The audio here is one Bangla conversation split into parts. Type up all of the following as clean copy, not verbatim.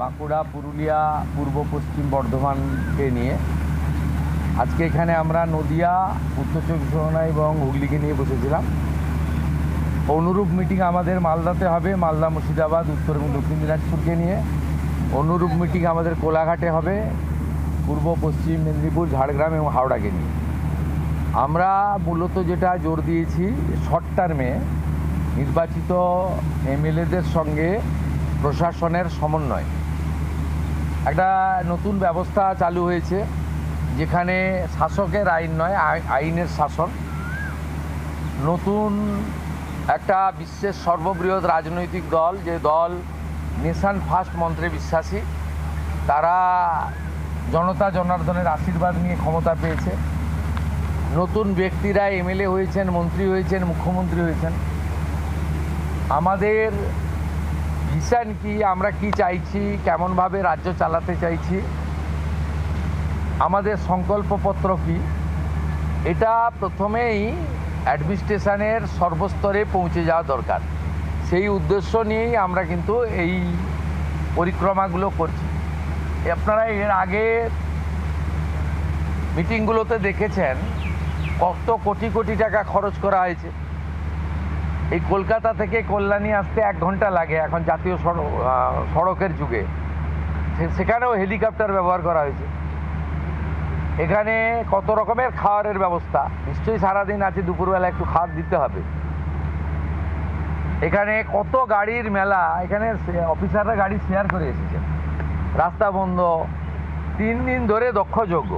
বাঁকুড়া, পুরুলিয়া, পূর্ব পশ্চিম বর্ধমানকে নিয়ে আজকে এখানে আমরা নদিয়া, উত্তর চব্বিশ পরগনা এবং হুগলিকে নিয়ে বসেছিলাম। অনুরূপ মিটিং আমাদের মালদাতে হবে, মালদা, মুর্শিদাবাদ, উত্তর এবং দক্ষিণ দিনাজপুরকে নিয়ে। অনুরূপ মিটিং আমাদের কোলাঘাটে হবে, পূর্ব পশ্চিম মেদিনীপুর, ঝাড়গ্রাম এবং হাওড়াকে নিয়ে। আমরা মূলত যেটা জোর দিয়েছি, শর্ট টার্মে নির্বাচিত এমএলএদের সঙ্গে প্রশাসনের সমন্বয়। একটা নতুন ব্যবস্থা চালু হয়েছে, যেখানে শাসকের আইন নয়, আইনের শাসন। নতুন একটা বিশ্বের সর্ববৃহৎ রাজনৈতিক দল, যে দল নেশন ফার্স্ট মন্ত্রে বিশ্বাসী, তারা জনতা জনার্দনের আশীর্বাদ নিয়ে ক্ষমতা পেয়েছে। নতুন ব্যক্তিরা এমএলএ হয়েছেন, মন্ত্রী হয়েছেন, মুখ্যমন্ত্রী হয়েছেন। আমাদের ভিশন কি, আমরা কি চাইছি, কেমনভাবে রাজ্য চালাতে চাইছি, আমাদের সংকল্পপত্র কি, এটা প্রথমেই অ্যাডমিনিস্ট্রেশনের সর্বস্তরে পৌঁছে যাওয়া দরকার। সেই উদ্দেশ্য নিয়েই আমরা কিন্তু এই পরিক্রমাগুলো করছি। আপনারা এর আগে মিটিংগুলোতে দেখেছেন কত কোটি কোটি টাকা খরচ করা হয়েছে। এই কলকাতা থেকে কল্যাণী আসতে 1 ঘন্টা লাগে এখন জাতীয় সড়কের যুগে, সেখানেও হেলিকপ্টার ব্যবহার করা হয়েছে। এখানে কত রকমের খাওয়ারের ব্যবস্থা, নিশ্চয়ই সারাদিন আছে, দুপুরবেলা একটু খাওয়ার দিতে হবে। এখানে কত গাড়ির মেলা, এখানে অফিসাররা গাড়ি শেয়ার করে এসেছেন। রাস্তা বন্ধ, 3 দিন ধরে দক্ষযজ্ঞ,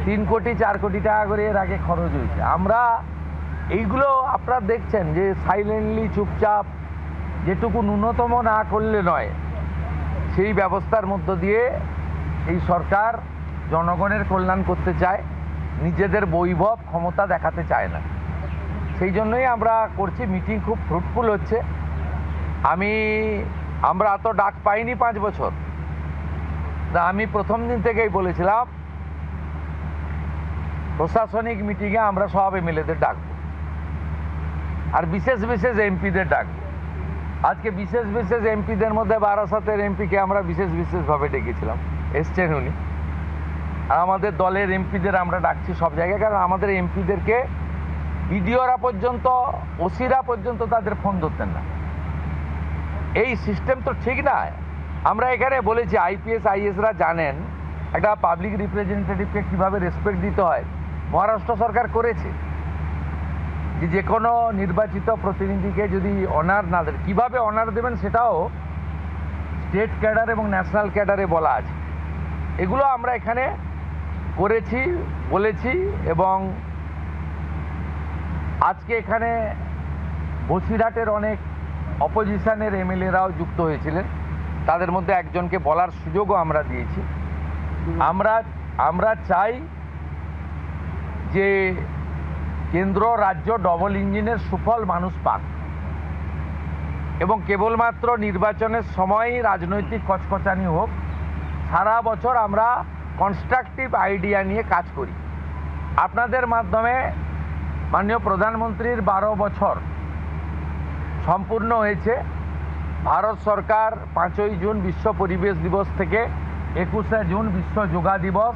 3 কোটি 4 কোটি টাকা করে এর আগে খরচ হয়েছে। আমরা এইগুলো আপনারা দেখছেন যে সাইলেন্টলি, চুপচাপ, যেটুকু ন্যূনতম না করলে নয়, সেই ব্যবস্থার মধ্য দিয়ে এই সরকার জনগণের কল্যাণ করতে চায়, নিজেদের বৈভব ক্ষমতা দেখাতে চায় না। সেই জন্যই আমরা করছি। মিটিং খুব ফ্রুটফুল হচ্ছে। আমরা এত ডাক পাইনি 5 বছর। আমি প্রথম দিন থেকেই বলেছিলাম প্রশাসনিক মিটিংয়ে আমরা সব এমএলএদের ডাকবো, আর বিশেষ বিশেষ এমপিদের ডাকবো। আজকে বিশেষ বিশেষ এমপিদের মধ্যে বারাসাতের এমপিকে আমরা বিশেষভাবে ডেকেছিলাম, এসছেন উনি। আর আমাদের দলের এমপিদের আমরা ডাকছি সব জায়গায়, কারণ আমাদের এমপিদেরকে বিডিওরা পর্যন্ত, ওসিরা পর্যন্ত তাদের ফোন ধরতেন না। এই সিস্টেম তো ঠিক না। আমরা এখানে বলেছি, আইপিএস আইএসরা জানেন একটা পাবলিক রিপ্রেজেন্টেটিভকে কীভাবে রেসপেক্ট দিতে হয়। মহারাষ্ট্র সরকার করেছে যে কোনো নির্বাচিত প্রতিনিধিকে যদি অনার না দেন, কীভাবে অনার দেবেন সেটাও স্টেট ক্যাডার এবং ন্যাশনাল ক্যাডারে বলা আছে। এগুলো আমরা এখানে করেছি, বলেছি। এবং আজকে এখানে বসিরহাটের অনেক অপোজিশনের এমএলএরাও যুক্ত হয়েছিলেন, তাদের মধ্যে একজনকে বলার সুযোগও আমরা দিয়েছি। আমরা চাই যে কেন্দ্র রাজ্য ডবল ইঞ্জিনের সুফল মানুষ পাক, এবং কেবলমাত্র নির্বাচনের সময়ই রাজনৈতিক কচকচানি হোক। সারা বছর আমরা কনস্ট্রাকটিভ আইডিয়া নিয়ে কাজ করি। আপনাদের মাধ্যমে মাননীয় প্রধানমন্ত্রীর 12 বছর সম্পূর্ণ হয়েছে। ভারত সরকার 5ই জুন বিশ্ব পরিবেশ দিবস থেকে 21শে জুন বিশ্ব যোগা দিবস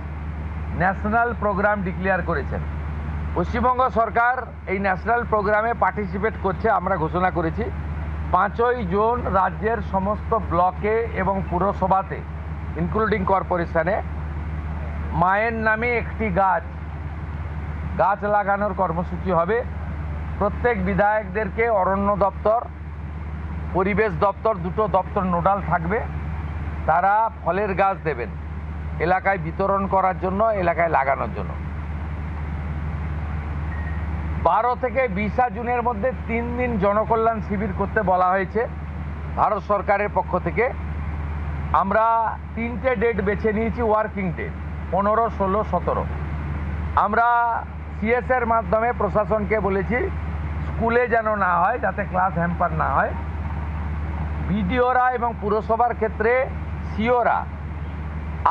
ন্যাশনাল প্রোগ্রাম ডিক্লেয়ার করেছেন। পশ্চিমবঙ্গ সরকার এই ন্যাশনাল প্রোগ্রামে পার্টিসিপেট করছে, আমরা ঘোষণা করেছি। 5ই জুন রাজ্যের সমস্ত ব্লকে এবং পুরসভাতে, ইনক্লুডিং কর্পোরেশনে, মায়ের নামে একটি গাছ লাগানোর কর্মসূচি হবে। প্রত্যেক বিধায়কদেরকে অরণ্য দপ্তর, পরিবেশ দপ্তর, দুটো দপ্তর নোডাল থাকবে। তারা ফলের গাছ দেবেন এলাকায় বিতরণ করার জন্য, এলাকায় লাগানোর জন্য। 12 থেকে 20 জুনের মধ্যে 3 দিন জনকল্যাণ শিবির করতে বলা হয়েছে ভারত সরকারের পক্ষ থেকে। আমরা 3টে ডেট বেছে নিয়েছি, ওয়ার্কিং ডেট 15, 16, 17। আমরা সিএসের মাধ্যমে প্রশাসনকে বলেছি স্কুলে যেন না হয়, যাতে ক্লাস হ্যাম্পার না হয়। বিডিওরা এবং পুরসভার ক্ষেত্রে সিওরা,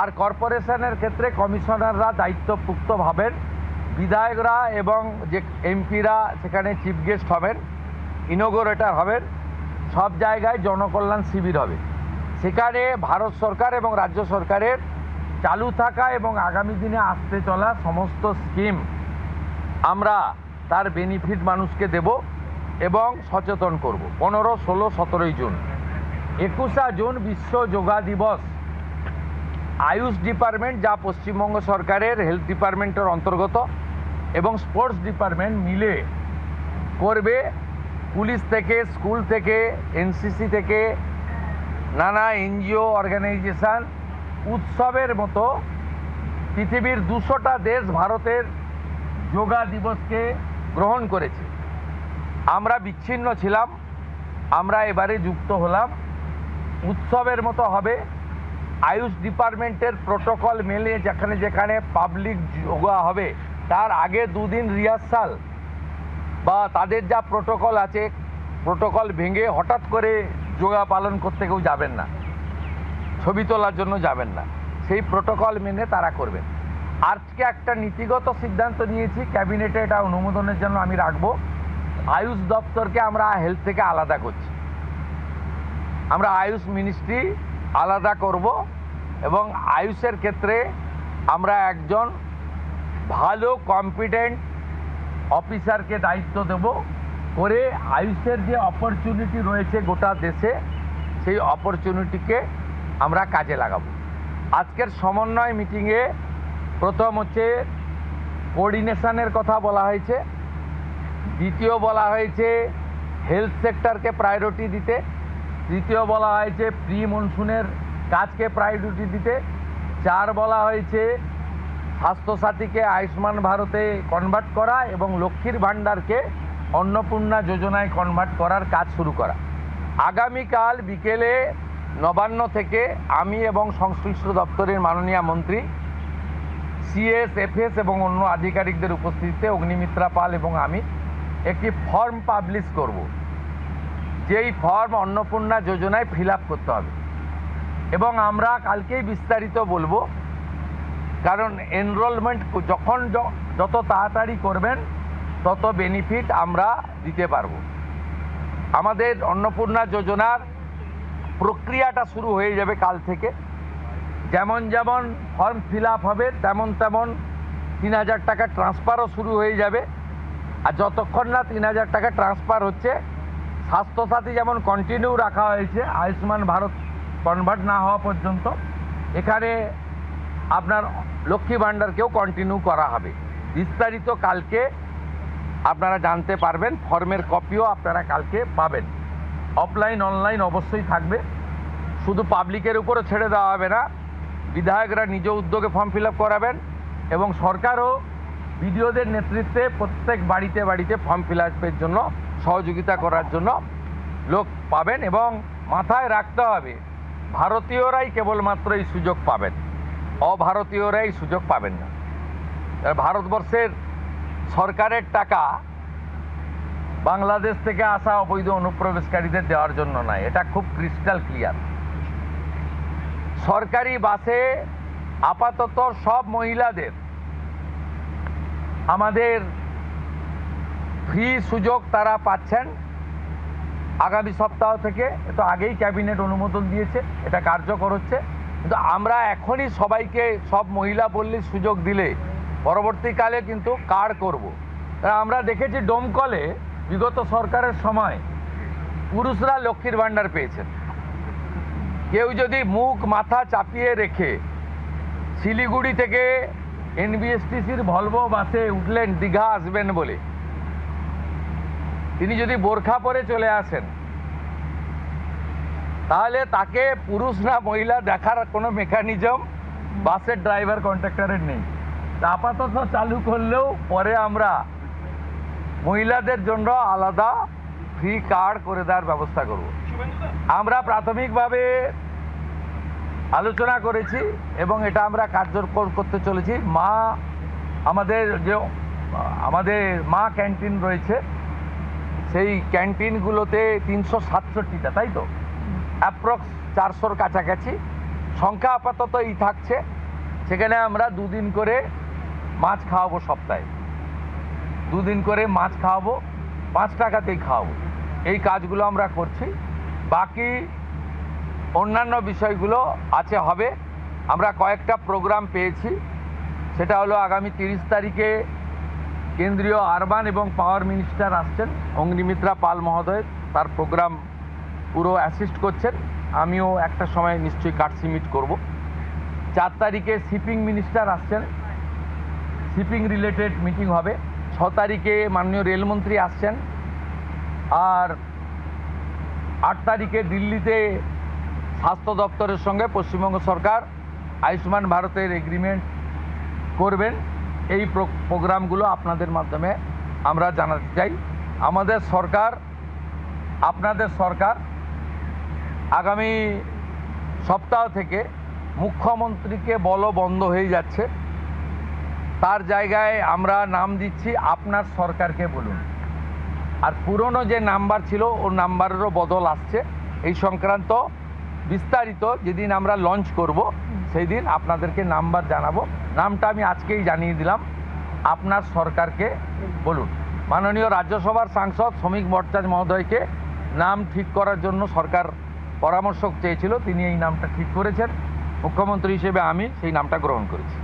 আর কর্পোরেশনের ক্ষেত্রে কমিশনাররা দায়িত্বপ্রাপ্ত হবেন। বিধায়করা এবং যে এমপিরা সেখানে চিফ গেস্ট হবেন, ইনোগোরেটর হবেন। সব জায়গায় জনকল্যাণ শিবির হবে। সেখানে ভারত সরকার এবং রাজ্য সরকারের চালু থাকা এবং আগামী দিনে আসতে চলা সমস্ত স্কিম আমরা তার বেনিফিট মানুষকে দেব এবং সচেতন করব। 15, 16, 17 জুন, 21শে জুন বিশ্ব যোগা দিবস। আয়ুষ ডিপার্টমেন্ট, যা পশ্চিমবঙ্গ সরকারের হেলথ ডিপার্টমেন্টের অন্তর্গত, এবং স্পোর্টস ডিপার্টমেন্ট মিলে করবে। পুলিশ থেকে, স্কুল থেকে, এনসিসি থেকে, নানা এনজিও অর্গানাইজেশন উৎসবের মতো পৃথিবীর 200টা দেশ ভারতের যোগা দিবসকে গ্রহণ করেছে। আমরা বিচ্ছিন্ন ছিলাম, আমরা এবারে যুক্ত হলাম। উৎসবের মতো হবে। আয়ুষ ডিপার্টমেন্টের প্রোটোকল মেলে যেখানে যেখানে পাবলিক যোগা হবে তার আগে 2 দিন রিহার্সাল বা তাদের যা প্রোটোকল আছে, প্রোটোকল ভেঙে হঠাৎ করে যোগা পালন করতে কেউ যাবেন না, ছবি তোলার জন্য যাবেন না। সেই প্রোটোকল মেনে তারা করবেন। আজকে একটা নীতিগত সিদ্ধান্ত নিয়েছি, ক্যাবিনেটে এটা অনুমোদনের জন্য আমি রাখবো। আয়ুষ দপ্তরকে আমরা হেলথ থেকে আলাদা করছি। আমরা আয়ুষ মিনিস্ট্রি আলাদা করব এবং আয়ুষের ক্ষেত্রে আমরা একজন ভালো কম্পিটেন্ট অফিসারকে দায়িত্ব দেব করে আয়ুষের যে অপরচুনিটি রয়েছে গোটা দেশে, সেই অপরচুনিটিকে আমরা কাজে লাগাবো। আজকের সমন্বয় মিটিংয়ে প্রথম হচ্ছে কোঅর্ডিনেশনের কথা বলা হয়েছে, দ্বিতীয় বলা হয়েছে হেলথ সেক্টরকে প্রায়োরিটি দিতে, তৃতীয় বলা হয়েছে প্রি মনসুনের কাজকে প্রায়োরিটি দিতে, 4 বলা হয়েছে স্বাস্থ্যসাথীকে আয়ুষ্মান ভারতে কনভার্ট করা এবং লক্ষ্মীর ভাণ্ডারকে অন্নপূর্ণা যোজনায় কনভার্ট করার কাজ শুরু করা। আগামীকাল বিকেলে নবান্ন থেকে আমি এবং সংশ্লিষ্ট দপ্তরের মাননীয় মন্ত্রী, সিএস, এফএস এবং অন্য আধিকারিকদের উপস্থিতিতে অগ্নিমিত্রা পাল এবং আমি একটি ফর্ম পাবলিশ করব, যেই ফর্ম অন্নপূর্ণা যোজনায় ফিল আপ করতে হবে। এবং আমরা কালকেই বিস্তারিত বলবো, কারণ এনরোলমেন্ট যখন যত তাড়াতাড়ি করবেন তত বেনিফিট আমরা দিতে পারবো। আমাদের অন্নপূর্ণা যোজনার প্রক্রিয়াটা শুরু হয়ে যাবে কাল থেকে। যেমন যেমন ফর্ম ফিল আপ হবে তেমন তেমন 3000 টাকা ট্রান্সফারও শুরু হয়ে যাবে। আর যতক্ষণ না 3000 টাকা ট্রান্সফার হচ্ছে, স্বাস্থ্যসাথী যেমন কন্টিনিউ রাখা হয়েছে আয়ুষ্মান ভারত কনভার্ট না হওয়া পর্যন্ত, এখানে আপনার লক্ষ্মী ভাণ্ডারকেও কন্টিনিউ করা হবে। বিস্তারিত কালকে আপনারা জানতে পারবেন, ফর্মের কপিও আপনারা কালকে পাবেন। অফলাইন অনলাইন অবশ্যই থাকবে, শুধু পাবলিকের উপরে ছেড়ে দেওয়া হবে না। বিধায়করা নিজ উদ্যোগে ফর্ম ফিল আপ করাবেন এবং সরকারও বিডিওদের নেতৃত্বে প্রত্যেক বাড়িতে বাড়িতে ফর্ম ফিল আপের জন্য সহযোগিতা করার জন্য লোক পাবেন। এবং মাথায় রাখতে হবে, ভারতীয়রাই কেবলমাত্র এই সুযোগ পাবেন, অভারতীয়রা এই সুযোগ পাবেন না। ভারতবর্ষের সরকারের টাকা বাংলাদেশ থেকে আসা অবৈধ অনুপ্রবেশকারীদের দেওয়ার জন্য নয়, এটা খুব ক্রিস্টাল ক্লিয়ার। সরকারি বাসে আপাতত সব মহিলাদের আমাদের ফ্রি সুযোগ তারা পাচ্ছেন আগামী সপ্তাহ থেকে। এটা আগেই ক্যাবিনেট অনুমোদন দিয়েছে, এটা কার্যকর হচ্ছে। কিন্তু আমরা এখনই সবাইকে সব মহিলা পল্লীর সুযোগ দিলে পরবর্তীকালে কিন্তু কার্ড করব। আমরা দেখেছি ডোমকলে বিগত সরকারের সময় পুরুষরা লক্ষ্মীর ভাণ্ডার পেয়েছেন। কেউ যদি মুখ মাথা চাপিয়ে রেখে শিলিগুড়ি থেকে এনবিএসটিসির ভলভো বাসে উঠলেন দীঘা আসবেন বলে, তিনি যদি বোরখা পরে চলে আসেন, তাহলে তাকে পুরুষ না মহিলা দেখার কোনো মেকানিজম বাসের ড্রাইভার কন্ট্রাক্টরের নেই। আপাতত চালু করলেও পরে আমরা মহিলাদের জন্য আলাদা ফ্রি কার্ড করে দেওয়ার ব্যবস্থা করব। আমরা প্রাথমিকভাবে আলোচনা করেছি এবং এটা আমরা কার্যকর করতে চলেছি। আমাদের মা ক্যান্টিন রয়েছে, সেই ক্যান্টিনগুলোতে 367টা, তাই তো, অ্যাপ্রক্স 400-র কাছাকাছি সংখ্যা আপাতত এই থাকছে। সেখানে আমরা 2 দিন করে মাছ খাওয়াবো, সপ্তাহে 2 দিন করে মাছ খাওয়াবো, 5 টাকাতেই খাওয়াবো। এই কাজগুলো আমরা করছি। বাকি অন্যান্য বিষয়গুলো আছে হবে। আমরা কয়েকটা প্রোগ্রাম পেয়েছি, সেটা হলো আগামী 30 তারিখে কেন্দ্রীয় আরবান এবং পাওয়ার মিনিস্টার আসছেন, অগ্নিমিত্রা পাল মহোদয়, তার প্রোগ্রাম পুরো অ্যাসিস্ট করছেন। আমিও একটা সময় নিশ্চয়ই কাটসি মিট করব। 4 তারিখে শিপিং মিনিস্টার আসছেন, শিপিং রিলেটেড মিটিং হবে। 6 তারিখে মাননীয় রেলমন্ত্রী আসছেন। আর 8 তারিখে দিল্লিতে স্বাস্থ্য দপ্তরের সঙ্গে পশ্চিমবঙ্গ সরকার আয়ুষ্মান ভারতের এগ্রিমেন্ট করবেন। এই প্রোগ্রামগুলো আপনাদের মাধ্যমে আমরা জানাতে চাই। আমাদের সরকার, আপনাদের সরকার আগামী সপ্তাহ থেকে মুখ্যমন্ত্রীকে বন্ধ হয়ে যাচ্ছে, তার জায়গায় আমরা নাম দিচ্ছি আপনার সরকারকে বলুন। আর পুরনো যে নাম্বার ছিল ও নাম্বারেরও বদল আসছে। এই সংক্রান্ত বিস্তারিত যেদিন আমরা লঞ্চ করব সেই দিন আপনাদেরকে নাম্বার জানাবো। নামটা আমি আজকেই জানিয়ে দিলাম, আপনার সরকারকে বলুন। মাননীয় রাজ্যসভার সাংসদ শ্রমিক ভট্টাচার্য মহোদয়কে নাম ঠিক করার জন্য সরকার পরামর্শ চেয়েছিল, তিনি এই নামটা ঠিক করেছেন। মুখ্যমন্ত্রী হিসেবে আমি সেই নামটা গ্রহণ করেছি।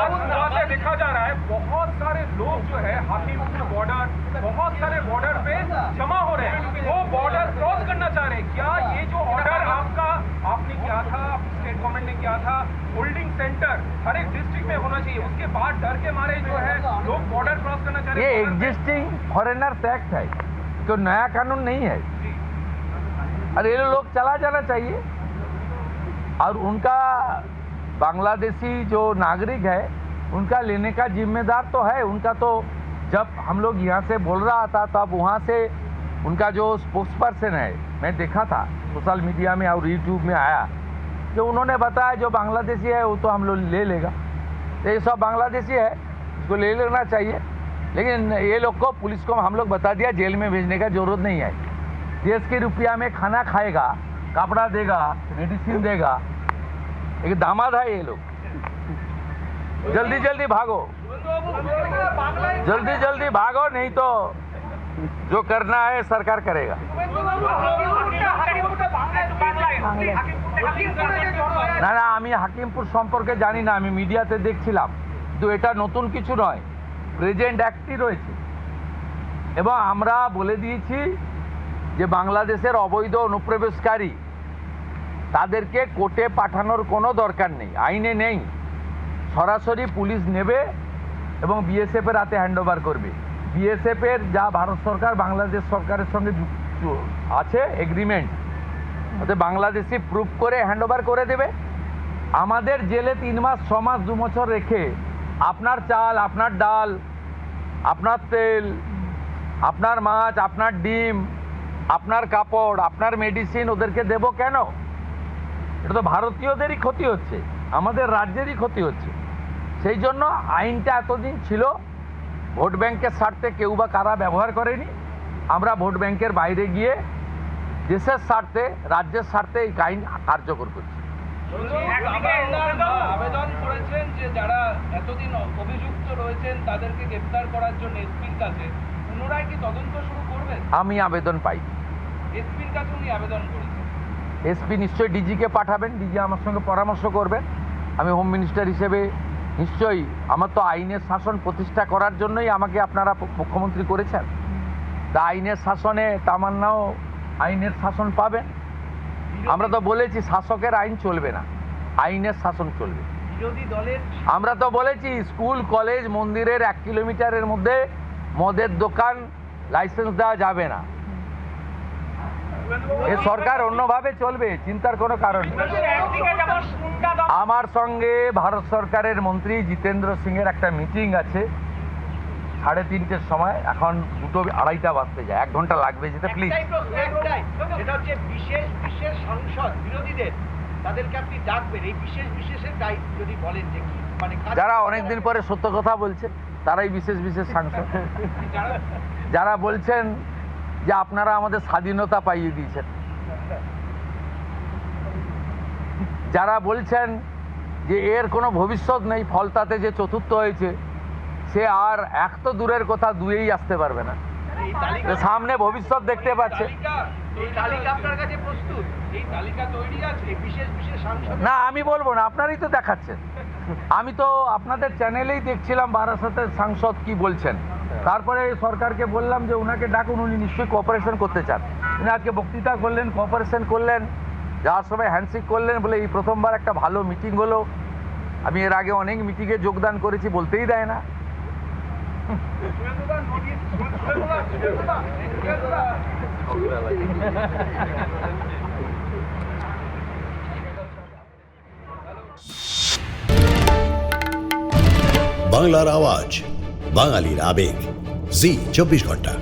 आज सुबह से देखा जा रहा है बहुत सारे लोग जो है हाथीपुर बॉर्डर, बहुत सारे बॉर्डर पे जमा हो रहे हैं, वो बॉर्डर क्रॉस करना चाह रहे हैं। क्या ये जो ऑर्डर आपने किया था, स्टेट गवर्नमेंट ने किया था, होल्डिंग सेंटर हर एक डिस्ट्रिक्ट में होना चाहिए, उसके बाद डर के मारे जो है लोग बॉर्डर क्रॉस करना चाह रहे हैं? ये एग्जिस्टिंग फॉरेनर्स एक्ट है, कोई नया कानून नहीं है। और ये लोग चला जाना चाहिए। और उनका बांग्लादेशी जो नागरिक है उनका लेने का जिम्मेदार तो है उनका। तो जब हम लोग यहाँ से बोल रहा था तब वहाँ से उनका जो स्पोक्स पर्सन है, मैं देखा था सोशल मीडिया में और यूट्यूब में आया, जो उन्होंने बताया जो बांग्लादेशी है वो तो हम लोग ले लेगा। तो ये सब बांग्लादेशी है, इसको ले लेना चाहिए। लेकिन ये लोग को, पुलिस को हम लोग बता दिया जेल में भेजने का जरूरत नहीं है। देश के रुपया में खाना खाएगा, कपड़ा देगा, मेडिसिन देगा। एक दामाद है ये लोग। जल्दी जल्दी भागो, जल्दी जल्दी भागो, नहीं तो जो करना है सरकार करेगा। না না, আমি হাকিমপুর সম্পর্কে জানি না, আমি মিডিয়াতে দেখছিলাম। কিন্তু এটা নতুন কিছু নয়, প্রেজেন্ট অ্যাক্টই রয়েছে। এবং আমরা বলে দিয়েছি যে বাংলাদেশের অবৈধ অনুপ্রবেশকারী তাদেরকে কোর্টে পাঠানোর কোনো দরকার নেই, আইনে নেই। সরাসরি পুলিশ নেবে এবং বিএসএফের হাতে হ্যান্ডওভার করবে। বিএসএফের যা ভারত সরকার বাংলাদেশ সরকারের সঙ্গে আছে এগ্রিমেন্ট, ওতে বাংলাদেশি প্রুফ করে হ্যান্ডওভার করে দেবে। আমাদের জেলে 3 মাস 6 মাস 2 বছর রেখে আপনার চাল, আপনার ডাল, আপনার তেল, আপনার মাছ, আপনার ডিম, আপনার কাপড়, আপনার মেডিসিন ওদেরকে দেবো কেন? এটা তো ভারতীয়দেরই ক্ষতি হচ্ছে, আমাদের রাজ্যেরই ক্ষতি হচ্ছে। সেই জন্য আইনটা এতদিন ছিল ভোট ব্যাংকের স্বার্থে কেউ বা কারা ব্যবহার করেনি। আমরা ভোট ব্যাংকের বাইরে গিয়ে দেশের স্বার্থে, রাজ্যের স্বার্থে এই আইন কার্যকর করছি। আবেদন করেছেন যে যারা এতদিন অভিযুক্ত রয়েছেন তাদেরকে গ্রেফতার করার জন্য এসপির কাছে, পুনরায় কি তদন্ত শুরু করবেন? আমি আবেদন পাই, এসপির কাছে উনি আবেদন করেছেন। এসপি নিশ্চয়ই ডিজিকে পাঠাবেন, ডিজি আমার সঙ্গে পরামর্শ করবেন। আমি হোম মিনিস্টার হিসেবে নিশ্চয়ই, আমার তো আইনের শাসন প্রতিষ্ঠা করার জন্যই আমাকে আপনারা মুখ্যমন্ত্রী করেছেন। তা আইনের শাসনে তামান্নাও আইনের শাসন পাবেন। আমরা তো বলেছি শাসকের আইন চলবে না, আইনের শাসন চলবে। বিরোধী দলের আমরা তো বলেছি স্কুল, কলেজ, মন্দিরের 1 কিলোমিটারের মধ্যে মদের দোকান লাইসেন্স দেওয়া যাবে না। এ সরকার অন্যভাবে চলবে, চিন্তার কোনো কারণ নেই। আমার সঙ্গে ভারত সরকারের মন্ত্রী জিতেন্দ্র সিংয়ের একটা মিটিং আছে 3:30টার সময়। এখন 2:30 বাজতে যায়, 1 ঘন্টা লাগবে যেতে। প্লিজ, সেটা হচ্ছে বিশেষ বিশেষ সাংসদ বিরোধীদের, তাদেরকে আপনি ডাকবেন। এই বিশেষ বিশেষের দায়িত্ব যদি বলেন যে কি, মানে যারা অনেকদিন পরে সত্য কথা বলছে তারাই বিশেষ বিশেষ সাংসদ। যারা বলছেন যে আপনারা আমাদের স্বাধীনতা পাইয়ে দিয়েছেন, যারা বলছেন যে এর কোনো ভবিষ্যৎ নেই, ফলতাতে যে চতুর্থ হয়েছে সে আর 1 তো দূরের কথা 2-এই আসতে পারবে না। এই তালিকা তো সামনে ভবিষ্যৎ দেখতে পাচ্ছে। এই তালিকা আপনার কাছে প্রস্তুত? এই তালিকা তৈরি আছে। এই বিশেষ বিশেষ সাংসদ না আমি বলবো না, আপনারই তো দেখাচ্ছেন। আমি তো আপনাদের চ্যানেলেই দেখছিলাম বারাসাতের সাংসদ কি বলছেন, তারপরে সরকারকে বললাম যে ওনাকে ডাকুন, উনি নিশ্চয়ই কোঅপারেশন করতে চান। উনি আজকে বক্তৃতা করলেন, কোঅপারেশন করলেন, যাওয়ার সময় হ্যান্ডশেক করলেন, বলে এই প্রথমবার একটা ভালো মিটিং হলো। আমি এর আগে অনেক মিটিংয়ে যোগদান করেছি, বলতেই দেয় না। বাংলার আওয়াজ, বাঙালির আবেগ, জি 24 ঘন্টা।